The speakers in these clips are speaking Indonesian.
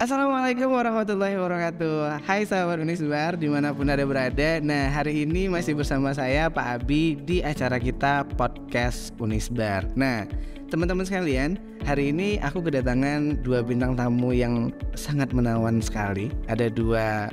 Assalamualaikum warahmatullahi wabarakatuh. Hai sahabat Unisbar dimanapun ada berada. Nah, hari ini masih bersama saya Pak Abi di acara kita Podcast Unisbar. Nah, teman-teman sekalian, hari ini aku kedatangan dua bintang tamu yang sangat menawan sekali. Ada dua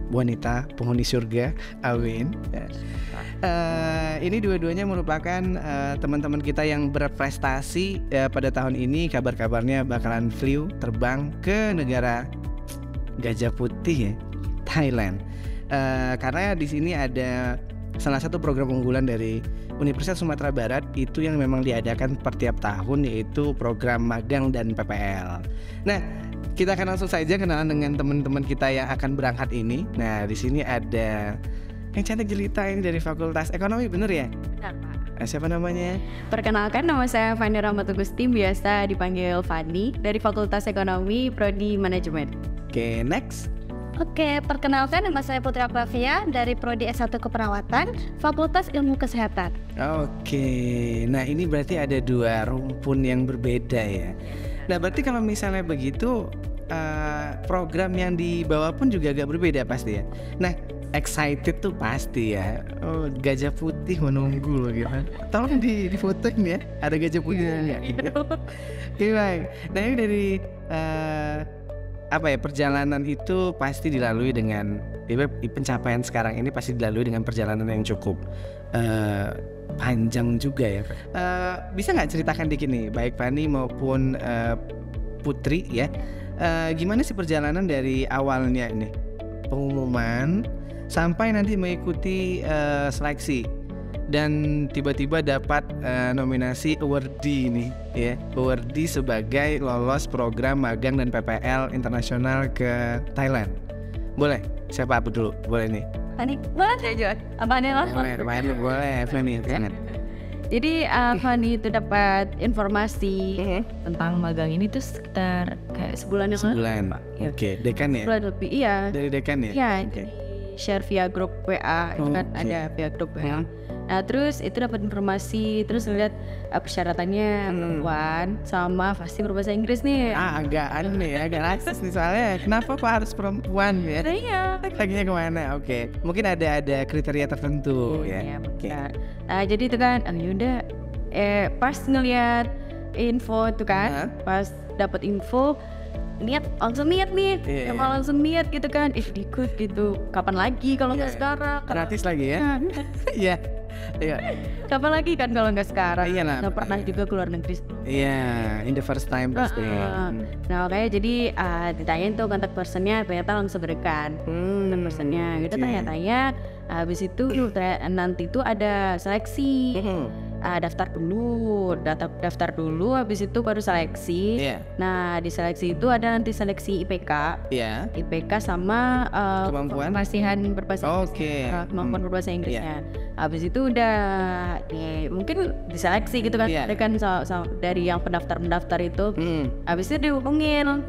wanita penghuni surga, amin. Ini dua-duanya merupakan teman-teman kita yang berprestasi pada tahun ini. Kabar-kabarnya bakalan flew terbang ke negara Gajah Putih ya, Thailand. Karena di sini ada salah satu program unggulan dari Universitas Sumatera Barat itu yang memang diadakan per tiap tahun, yaitu program magang dan PPL. Nah, kita akan langsung saja kenalan dengan teman-teman kita yang akan berangkat ini. Nah, di sini ada yang cantik jelita ini dari Fakultas Ekonomi, bener ya? Benar, Pak. Siapa namanya? Perkenalkan, nama saya Fani Rahmatul Gusti, biasa dipanggil Fani, dari Fakultas Ekonomi, Prodi Manajemen. Oke, next. Oke, perkenalkan nama saya Putri Octavia dari Prodi S1 Keperawatan, Fakultas Ilmu Kesehatan. Oke, nah ini berarti ada dua rumpun yang berbeda ya. Nah, berarti kalau misalnya begitu program yang dibawa pun juga agak berbeda pasti ya. Nah, excited tuh pasti ya. Oh, Gajah Putih menunggu loh gitu. Tolong difotoin ya. Ada Gajah Putihnya. Oke, baik. Nah, ini dari perjalanan itu pasti dilalui dengan pencapaian sekarang ini pasti dilalui dengan perjalanan yang cukup panjang juga ya. Bisa nggak ceritakan dikit nih, baik Fani maupun Putri ya, gimana sih perjalanan dari awalnya ini pengumuman sampai nanti mengikuti seleksi dan tiba-tiba dapat nominasi awardee nih ya, awardee sebagai lolos program magang dan PPL internasional ke Thailand. Boleh? Siapa dulu? Boleh nih. Fani, boleh? Saya apaan ya? Boleh, Fani. Jadi Fani itu dapat informasi tentang magang ini tuh sekitar kayak sebulan yang lalu. Sebulan, Pak. Ya. Oke, dekan ya? Sebulan lebih, iya. Dari dekan ya? Iya, Oke. share via grup WA, itu kan ada via grup WA. Nah, terus itu dapat informasi, terus ngeliat persyaratannya perempuan sama pasti berbahasa Inggris nih. Agak aneh ya, agak rasis nih soalnya. Kenapa kok harus perempuan ya? Iya. Laginya kemana? Oke, mungkin ada kriteria tertentu ya. Iya, Oke. benar. Nah, jadi itu kan, yaudah, pas ngeliat info itu kan, pas dapat info, langsung niat nih, emang langsung niat gitu kan, ikut gitu. Kapan lagi kalau nggak sekarang? Gratis lagi ya? Iya. Iya. Kapan lagi kan kalau nggak sekarang? Iya lah. Nggak pernah juga keluar negeri. Iya, in the first time pasti. Nah, kayak jadi ditanyain tuh kontak personnya, ternyata langsung berikan kontak personnya. Gitu tanya-tanya, habis itu nanti tuh ada seleksi. Daftar dulu, habis itu baru seleksi. Nah, di seleksi itu ada nanti seleksi IPK, IPK sama kemampuan kemampuan berbahasa Inggris. Kemampuan berbahasa Inggrisnya. Habis itu udah mungkin diseleksi gitu kan, kan dari yang pendaftar itu. Habis itu dihubungin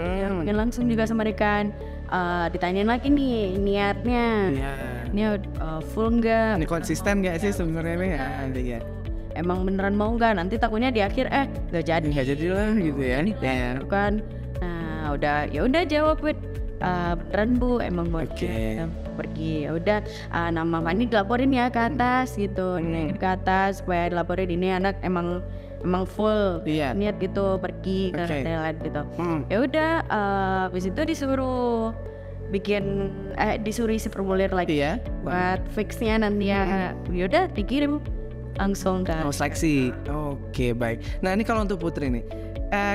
langsung juga sama rekan. Ditanyain lagi nih niatnya, ini full nggak? Ini konsisten nggak sih sebenarnya nih? Emang beneran mau nggak? Nanti takutnya di akhir nggak jadi lah gitu ya. Kan. Nah, udah jawab beneran Bu, emang mau pergi. Ya udah, nama Fani dilaporin ya ke atas gitu. Ke atas supaya dilaporin ini anak emang full niat gitu pergi ke Thailand gitu. Ya udah, habis itu disuruh isi formulir lagi buat fixnya nanti ya. Yaudah dikirim langsung kan. Seleksi. Oke, baik. Nah, ini kalau untuk Putri nih,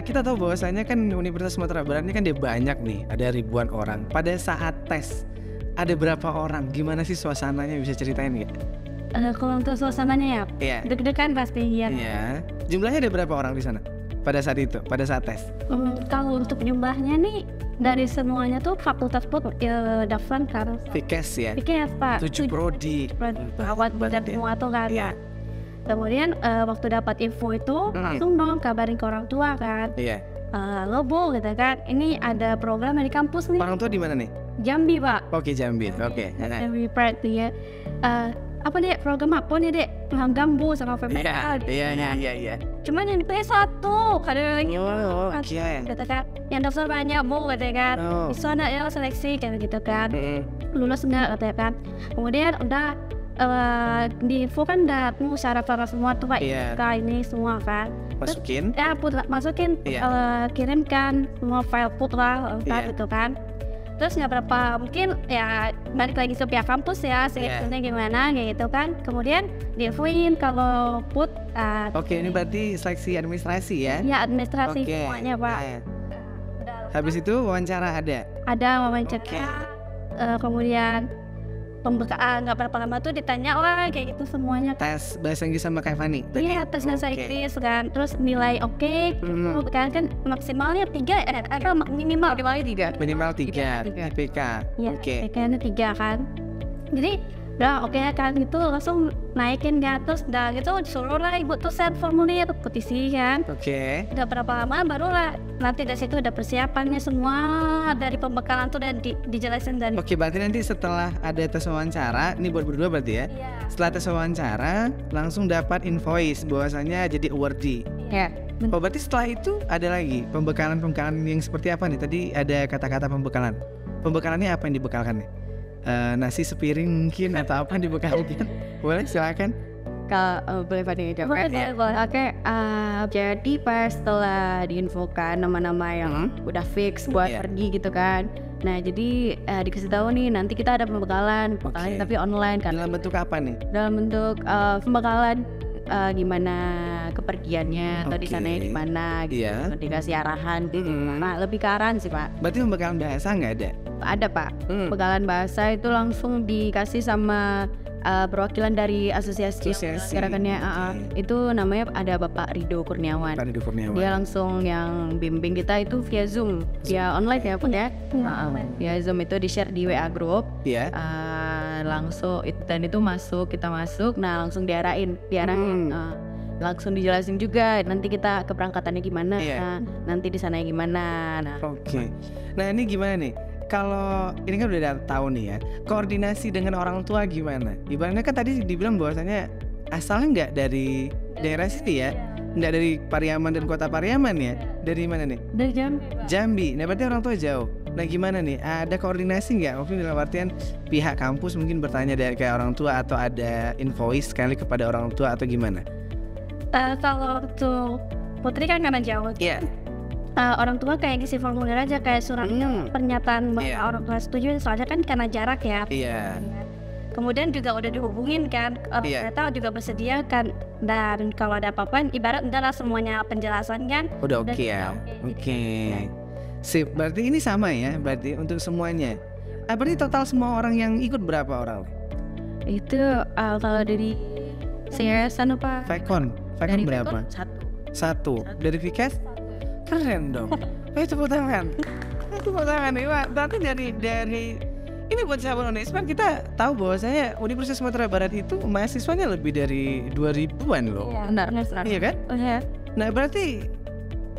kita tahu bahwasanya kan Universitas Sumatera Barat ini kan dia banyak nih, ada ribuan orang. Pada saat tes ada berapa orang? Gimana sih suasananya, bisa ceritain nggak? Kalau untuk suasananya ya, deg-degan pasti ya. Iya. Jumlahnya ada berapa orang di sana pada saat itu, pada saat tes? Kalau untuk jumlahnya nih dari semuanya tuh fakultas pun daftar kan. Fikes ya? Fikes Pak. 7 prodi. Awat dan semua tuh kan. Iya. Kemudian waktu dapat info itu langsung dong kabarin ke orang tua kan. Iya. Lo Bu gitu kan, ini ada program dari kampus nih. Orang tua di mana nih? Jambi Pak. Oke, Jambi. Oke. Jambi Pride ya. apa dek program apa nih dek Gambu sama VPK. Iya. Cuman yang itu satu kadang lagi Oke. kata kan yang daftar banyak bu katanya kan bisa nak ya seleksi kayak gitu kan lulus enggak katanya kan kemudian udah di info kan udah syarat semua tuh Pak ini semua kan Masukin masukin kirimkan semua file putra gitu kan. Terus nggak berapa mungkin ya balik lagi ke pihak kampus ya sebenarnya gimana kayak gitu kan. Kemudian diinfoin kalau Oke, ini berarti seleksi administrasi ya? Ya administrasi semuanya Pak. Habis itu wawancara ada? Ada wawancara. Kemudian pembukaan nggak berapa lama tuh ditanya kayak gitu semuanya. Tes bahasa Inggris sama kayak Fani? Iya tes bahasa Inggris kan. Terus nilai kan maksimalnya 3 atau minimal 3. Minimal 3 IPK. Iya IPK-nya 3 kan. Jadi udah kan gitu langsung naikin kan. Terus udah gitu disuruh lah ibu tuh send formulir petisi kan. Udah berapa lama barulah nanti dari situ ada persiapannya semua dari pembekalan tuh dan dijelasin dari. Berarti nanti setelah ada tes wawancara, ini buat berdua berarti ya? Setelah tes wawancara langsung dapat invoice bahwasanya jadi awardee. Berarti setelah itu ada lagi pembekalan yang seperti apa nih? Tadi ada kata-kata pembekalan. Pembekalannya apa yang dibekalkan nih? Nasi sepiring mungkin atau apa yang dibekalkan? Boleh silakan. Kalau boleh Fani jawab. Oke, jadi pas setelah diinfokan nama-nama yang udah fix buat pergi gitu kan. Nah jadi dikasih tahu nih nanti kita ada pembekalan tapi online kan. Dalam bentuk apa nih? Dalam bentuk pembekalan gimana kepergiannya atau di sananya gimana gitu. Dikasih arahan gitu. Nah lebih ke arahan sih Pak. Berarti pembekalan bahasa nggak ada? Ada Pak. Pembekalan bahasa itu langsung dikasih sama perwakilan dari asosiasi gerakannya itu namanya ada Bapak Rido Kurniawan. Dia langsung yang bimbing kita itu via Zoom, via online ya Pun ya. Via Zoom itu di share di WA group. Langsung dan itu kita masuk, nah langsung diarahin. Langsung dijelasin juga nanti kita keberangkatannya gimana, nanti di sananya gimana. Nah ini gimana nih? Kalau ini kan udah tahu nih ya, koordinasi dengan orang tua gimana? Ibaratnya kan tadi dibilang bahwasanya asalnya nggak dari daerah sini ya, nggak dari Pariaman dan Kota Pariaman ya, dari mana nih? Dari Jambi. Nah berarti orang tua jauh. Nah gimana nih? Ada koordinasi nggak? Mungkin dalam artian pihak kampus mungkin bertanya dari kayak orang tua atau ada invoice sekali kepada orang tua atau gimana? Kalau untuk Putri kan karena jauh. Orang tua kayak ngisi formulir aja kayak surat pernyataan bahwa orang tua setuju soalnya kan karena jarak ya. Kemudian juga udah dihubungin kan ternyata juga bersedia kan dan kalau ada apa-apa ibarat udahlah semuanya penjelasan kan udah oke ya. Sip, berarti ini sama ya berarti untuk semuanya. Berarti total semua orang yang ikut berapa orang? Itu kalau dari CSN apa? Fakon berapa? Satu. Dari Vikas? Keren dong. Tepuk tangan nih Pak. Berarti dari ini buat sahabat Unisma kita tahu bahwasanya Universitas Sumatera Barat itu mahasiswanya lebih dari 2000-an loh. Benar. Iya kan? Nah berarti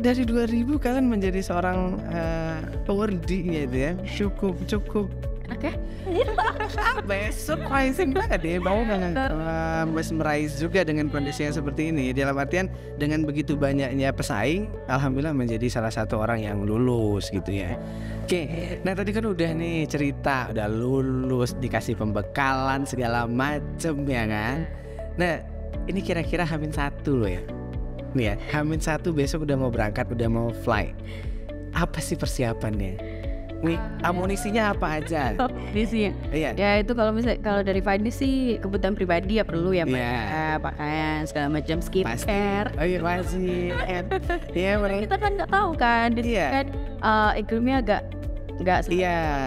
dari 2000 kalian menjadi seorang awardee gitu ya. Cukup surprising banget ya. Mau mesmerize juga dengan kondisi yang seperti ini. Dalam artian dengan begitu banyaknya pesaing, alhamdulillah menjadi salah satu orang yang lulus gitu ya. Nah tadi kan udah nih cerita udah lulus, dikasih pembekalan segala macem ya kan. Nah ini kira-kira H-1 loh ya. Nih ya, H-1 besok udah mau berangkat, udah mau fly. Apa sih persiapannya? Nih, amunisinya apa aja? Amunisinya? Ya itu kalau dari Fadi sih kebutuhan pribadi ya perlu ya pakaian segala macam skincare. Pasti. Kita kan nggak tahu kan, kan iklimnya nggak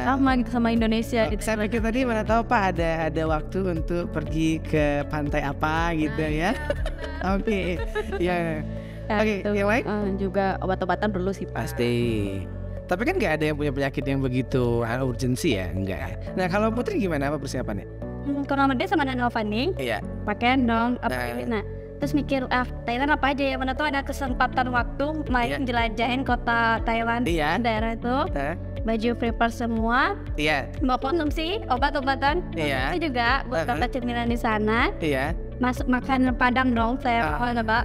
sama gitu sama Indonesia. Saya pikir tadi mana tahu Pak ada waktu untuk pergi ke pantai apa gitu ya? Oke, yang lain? Juga obat-obatan perlu sih Pak. Pasti. Tapi kan nggak ada yang punya penyakit yang begitu urgensi ya, enggak. Nah kalau Putri gimana apa persiapannya? Kurang lebih sama Nano Fanning. Pakaian dong. Terus mikir Thailand apa aja ya, mana tuh ada kesempatan waktu main jelajahin kota Thailand daerah itu. baju prepare semua. Iya. Mau konsumsi obat-obatan. Iya. Itu juga buat dapat cemilan di sana. Iya. Masuk makan Padang dong, saya Mbak.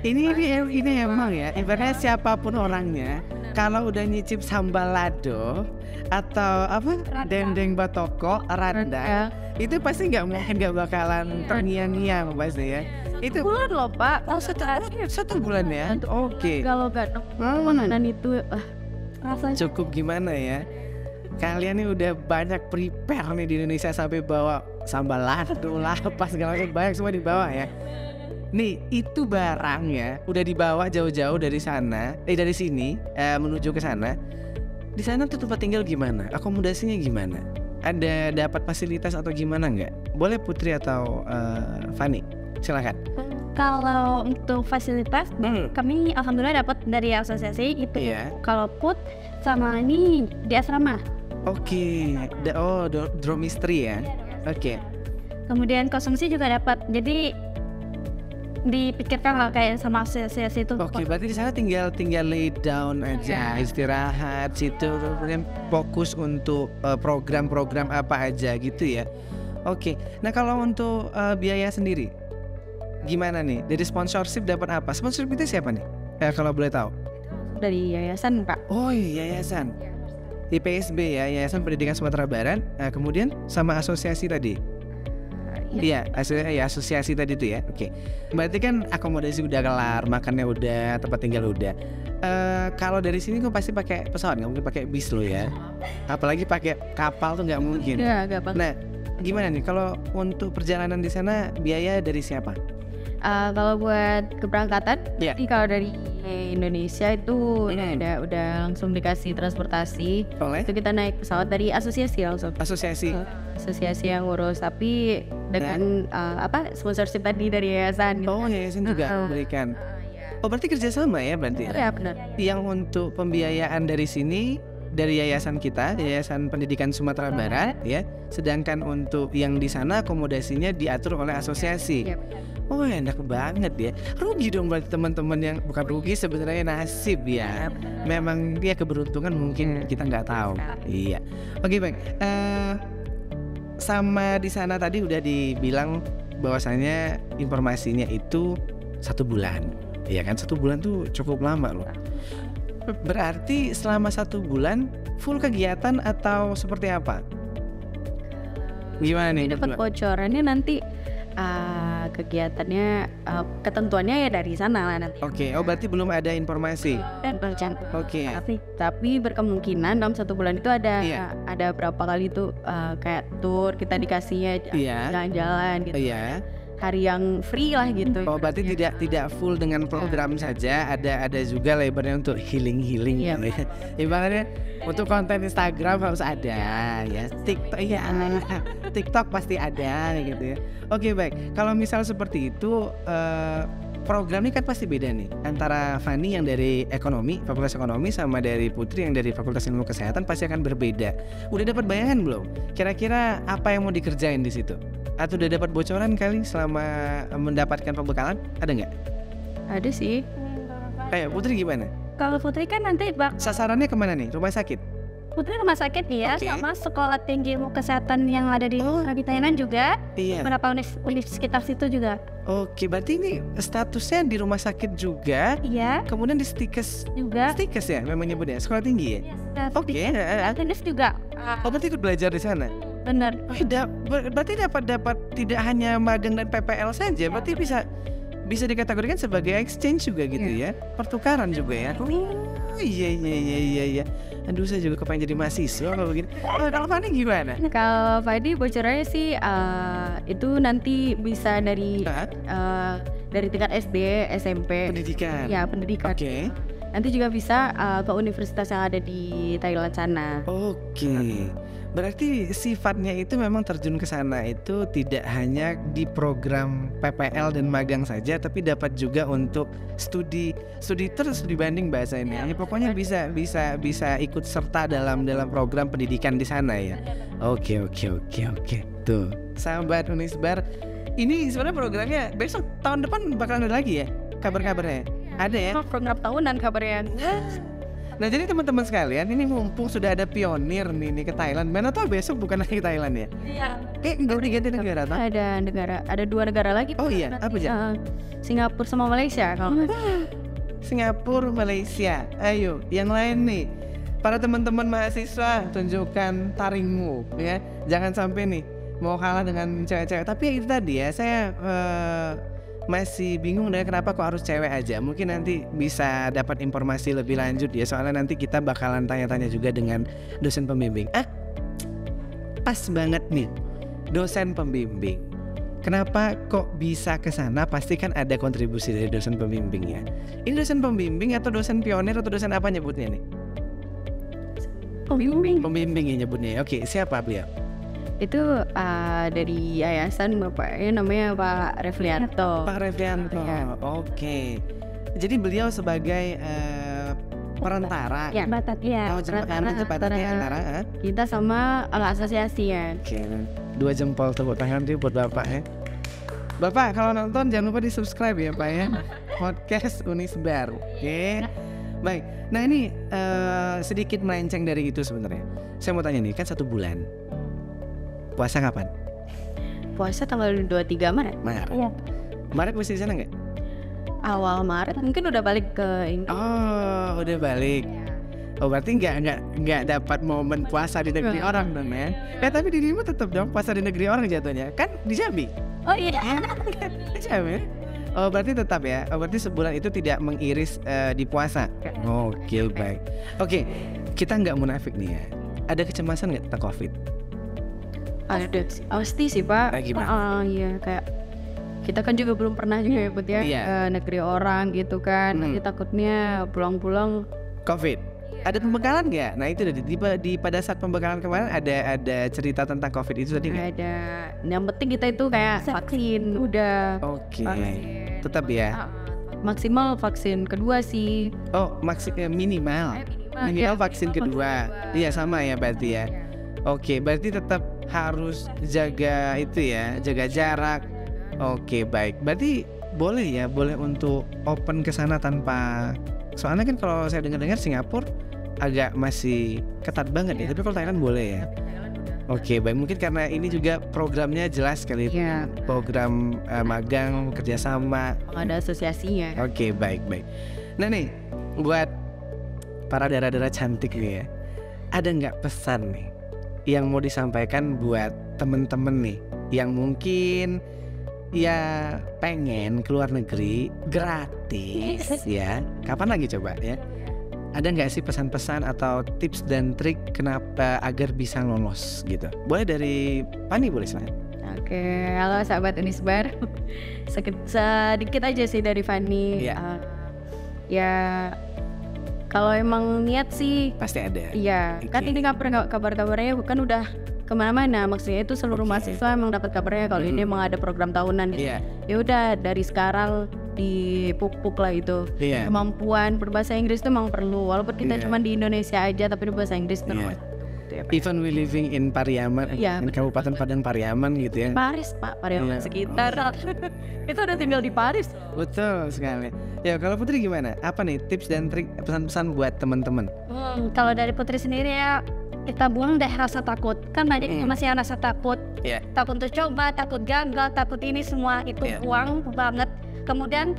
Ini emang ya, ibaratnya siapapun orangnya, kalau udah nyicip sambal lado atau apa dendeng batoko, randa, itu pasti nggak bakalan terngiang-ngiang pasti ya. Itu bulan loh Pak. Satu bulan ya. Oke. Kalau nggak makanan itu rasanya cukup gimana ya? Kalian nih udah banyak prepare nih di Indonesia sampai bawa sambal lado lah, pas segala macam banyak semua dibawa ya. Nih itu barang ya udah dibawa jauh-jauh dari sana, dari sini menuju ke sana. Di sana tuh tempat tinggal gimana? Akomodasinya gimana? Ada dapat fasilitas atau gimana nggak? Boleh Putri atau Fani? Silakan. Kalau untuk fasilitas, kami alhamdulillah dapat dari asosiasi itu. Kalau put sama ini di asrama. Oke. Dormitory ya. Oke. Kemudian konsumsi juga dapat. Jadi dipikirkan lah kayak sama asosiasi itu. Oke, berarti di sana tinggal lay down aja, istirahat situ, kemudian fokus untuk program-program apa aja gitu ya. Oke. Nah kalau untuk biaya sendiri, gimana nih? Dari sponsorship dapat apa? Sponsorship itu siapa nih? Kalau boleh tahu? Dari yayasan Pak. Oh iya, yayasan. IPSB ya, Yayasan Pendidikan Sumatera Barat. Kemudian sama asosiasi tadi. Iya, asosiasi tadi tuh ya. Oke. Berarti kan akomodasi udah kelar, makannya udah, tempat tinggal udah. Kalau dari sini kok pasti pakai pesawat, nggak mungkin pakai bis lo ya. Apalagi pakai kapal tuh nggak mungkin. Nah, gimana nih kalau untuk perjalanan di sana biaya dari siapa? Kalau buat keberangkatan, jadi kalau dari Indonesia itu udah langsung dikasih transportasi. Itu kita naik pesawat dari asosiasi langsung. Asosiasi yang ngurus, tapi dengan sponsorship tadi dari yayasan. Oh, yayasan juga memberikan. Oh, berarti kerjasama ya berarti? Ya benar. Yang untuk pembiayaan dari sini dari yayasan kita, Yayasan Pendidikan Sumatera Barat ya. Sedangkan untuk yang di sana akomodasinya diatur oleh asosiasi. Oh, enak banget ya. Rugi dong berarti teman-teman yang bukan rugi sebenarnya, nasib ya. Memang dia keberuntungan mungkin kita nggak tahu. Iya. Oke, baik. Sama di sana tadi udah dibilang bahwasanya informasinya itu 1 bulan. Iya kan, 1 bulan tuh cukup lama loh. Berarti selama 1 bulan full kegiatan atau seperti apa? Gimana nih? Dapat bocorannya nanti kegiatannya ketentuannya ya dari sana lah nanti. Oke. Oh berarti belum ada informasi. Oke. Tapi berkemungkinan dalam 1 bulan itu ada berapa kali tuh kayak tour kita dikasihnya jalan-jalan gitu. Hari yang free lah gitu. Oh berarti tidak full dengan program saja, ada juga lebarnya untuk healing gitu ya. Ibaratnya untuk konten Instagram harus ada ya. TikTok pasti ada gitu ya. Oke, baik. Kalau misal seperti itu program ini kan pasti beda nih antara Fani yang dari ekonomi, Fakultas Ekonomi, sama dari Putri yang dari Fakultas Ilmu Kesehatan pasti akan berbeda. Udah dapat bayangan belum? Kira-kira apa yang mau dikerjain di situ? Atau udah dapat bocoran kali selama mendapatkan pembekalan? Ada nggak? Ada sih. Kayak Putri gimana? Kalau Putri kan nanti sasarannya kemana nih? Rumah sakit? Putri rumah sakit ya, sama sekolah tinggi ilmu kesehatan yang ada di Thailand juga. Beberapa universitas sekitar situ juga. Oke, berarti ini statusnya di rumah sakit juga. Iya. Kemudian di Stikes juga. Stikes ya, memang nyebutnya sekolah tinggi ya. Oke. Teknis juga. Oh, berarti ikut belajar di sana. Benar. Oh, berarti dapat tidak hanya magang dan PPL saja, berarti bisa dikategorikan sebagai exchange juga gitu ya, pertukaran juga ya. Oh iya. Aduh, saya juga kepengen jadi mahasiswa kalau begini. Kalau Fani gimana? Kalau Fani bocorannya sih itu nanti bisa dari tingkat SD, SMP. Pendidikan. Ya, pendidikan. Oke. Nanti juga bisa ke universitas yang ada di Thailand sana. Oke. Berarti sifatnya itu memang terjun ke sana itu tidak hanya di program PPL dan magang saja, tapi dapat juga untuk studi banding bahasa ini. Ya, pokoknya bisa ikut serta dalam program pendidikan di sana ya. Oke. Tuh, sahabat Unisbar, ini sebenarnya programnya besok tahun depan bakalan ada lagi ya kabar-kabarnya. Ada ya? Program tahunan kabarnya. Nah jadi teman-teman sekalian, ini mumpung sudah ada pionir nih ke Thailand. Mana tahu besok bukan lagi Thailand ya? Iya. Nggak udah ganti negara toh? Ada 2 negara lagi. Oh iya, apa aja? Singapura sama Malaysia kalau. Singapura, Malaysia. Ayo, yang lain nih. Para teman-teman mahasiswa, tunjukkan taringmu ya. Jangan sampai nih mau kalah dengan cewek-cewek. Tapi itu tadi ya, saya masih bingung deh kenapa kok harus cewek aja. Mungkin nanti bisa dapat informasi lebih lanjut ya. Soalnya nanti kita bakalan tanya-tanya juga dengan dosen pembimbing. Pas banget nih, dosen pembimbing. Kenapa kok bisa ke sana? Pasti kan ada kontribusi dari dosen pembimbingnya. Ini dosen pembimbing atau dosen pionir atau dosen apa nyebutnya nih? Pembimbing ya nyebutnya. Oke, siapa beliau? Itu dari yayasan bapaknya namanya Pak Reflianto. Pak Reflianto. Ya. Oke. Jadi beliau sebagai perantara. Ya, jembatan antara kita sama asosiasi ya. Oke. 2 jempol tepuk tangan tuh buat Bapak ya. Bapak kalau nonton jangan lupa di-subscribe ya Pak ya. Podcast Unisbar. Oke. Baik. Nah ini sedikit melenceng dari itu sebenarnya. Saya mau tanya nih, kan 1 bulan. Puasa kapan? Puasa tanggal 23 Maret. Iya. Maret masih di sana nggak? Awal Maret mungkin udah balik ke Indo. Oh, udah balik. Oh, berarti nggak dapat momen puasa di negeri orang dong ya? Tapi dirimu tetap dong puasa di negeri orang jatuhnya. Kan di Jambi. Oh iya. Di Jambi. Oh, berarti tetap ya. Oh, berarti sebulan itu tidak mengiris di puasa. Oke, baik. Oke, kita nggak munafik nih ya. Ada kecemasan nggak tentang COVID? Ada, pasti sih Pak. Iya, kayak kita kan juga belum pernah juga ya Bud ya, negeri orang gitu kan. Nanti takutnya pulang-pulang COVID. Ada pembekalan nggak? Nah itu di pada saat pembekalan kemarin ada cerita tentang COVID itu tadi nggak? Ada. Yang penting kita itu kayak vaksin udah. Oke. Tetap ya. Maksimal vaksin kedua sih. Oh minimal vaksin kedua. Iya sama ya berarti ya. Oke, berarti tetap harus jaga itu ya, jaga jarak. Oke, baik. Berarti boleh untuk open ke sana tanpa. Soalnya kan kalau saya dengar Singapura agak masih ketat banget ya. Tapi kalau Thailand boleh ya. Oke, baik. Mungkin karena ini juga programnya jelas sekali. Program magang kerjasama. Ada asosiasinya. Oke, baik. Nah nih, buat para dara-dara cantik nih ya, ada nggak pesan nih yang mau disampaikan buat temen-temen nih yang mungkin ya pengen keluar negeri gratis ya? Kapan lagi coba ya? Ada nggak sih pesan-pesan atau tips dan trik kenapa agar bisa lolos gitu? Boleh dari Pani, boleh silahkan. Oke, halo sahabat Unisbar. Sedikit aja sih dari Fanny. Ya kalau emang niat sih pasti ada. Iya, kan ini kabar-kabarnya kan udah kemana-mana. Maksudnya itu seluruh mahasiswa emang dapat kabarnya kalau ini emang ada program tahunan gitu. Ya udah dari sekarang dipupuk lah itu. Kemampuan berbahasa Inggris itu emang perlu. Walaupun kita cuma di Indonesia aja, tapi berbahasa Inggris terus. Even we living in Pariaman, in Kabupaten Padang Pariaman gitu ya. Paris Pak, Pariaman sekitar. Itu udah tinggal di Paris. Betul sekali. Ya kalau Putri gimana? Apa nih tips dan trik pesan-pesan buat teman-teman? Kalau dari Putri sendiri ya, kita buang deh rasa takut. Kan banyak masih rasa takut. Takut untuk coba, takut gagal, takut ini semua itu buang banget. Kemudian